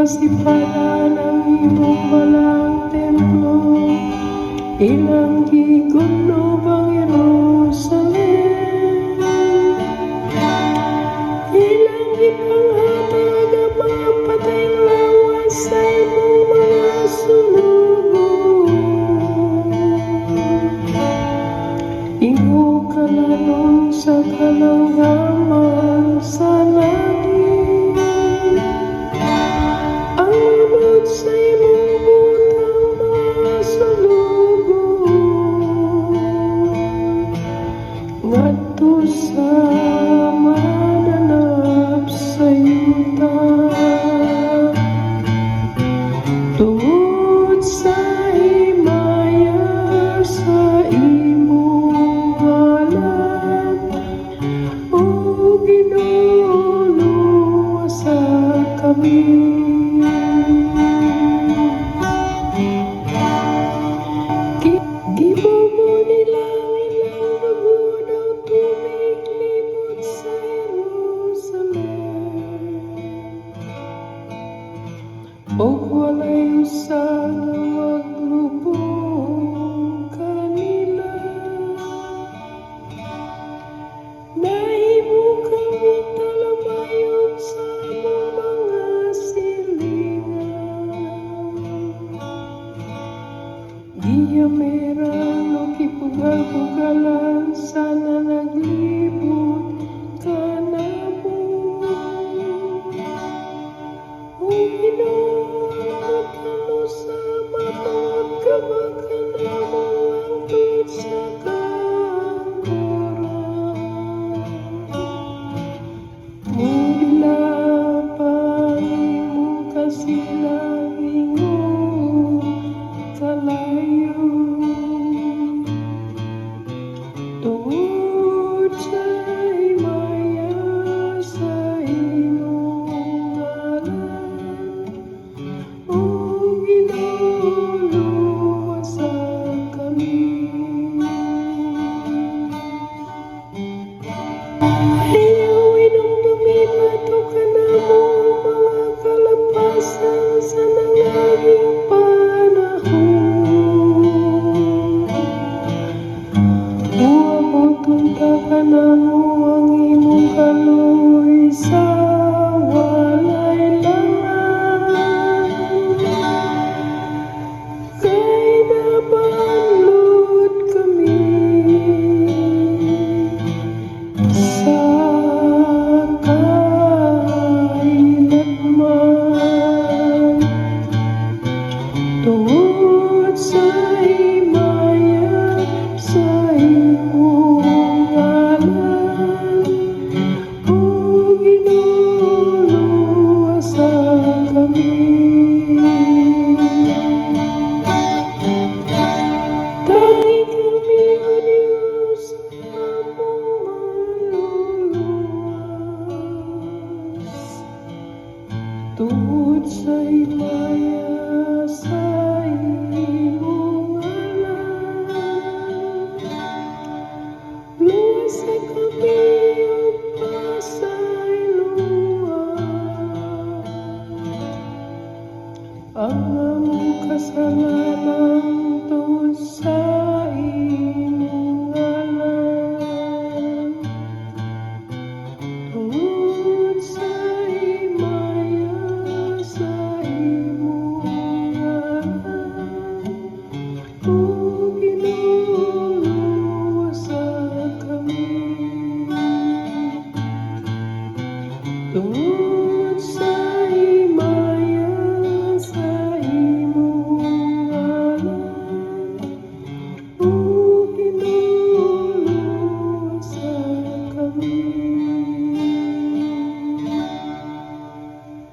masipalan ang imong balang templo, ilang gigulo bang Jerusalem, ilang ipanghatag ang mga patayng lawas sa imong mga sulubong, imo kalanon sa kalanggaman sa langit, ang unod sa imong butang mga sulubong, ngadto sa mananap sa yuta, tungod sa himaya sa imong ngalan, o Ginoo luwasa kami. Gibomo nilang ilang dugo daw tubig limot sa Jerusalem, og walay usa nga maglubong kanila. Nahimo kami talamayon sa among mga silingan, giyameran o kipugal-pugalan sana naglibot ka namo. O Ginoo, magkano sa matod ka magkanamo hangtod sa kangkuran. Mudila pa imong kasilang ingong kalayo, tungod sa himaya sa imong ngalan, o Ginoo luwasa kami. Ayaw inumdumin ato kanamo mga kalapasan sa nangaging panahon. Uabuton ta kanamo ang imong kaluoy sa walay langan, kay nabanlod kami sa kailanman, tungod sa himaya sa imong ngalan, o Ginoo luwasa kami. Tangi kami o Diyos sa among maluluwas, tungod sa himaya sa imong ngalan, luwasa kami o pasayloan, ang among kasalanan tungod sa imong ngalan, tungod sa himaya sa imong ngalan, o Ginoo luwasa kami. Tungod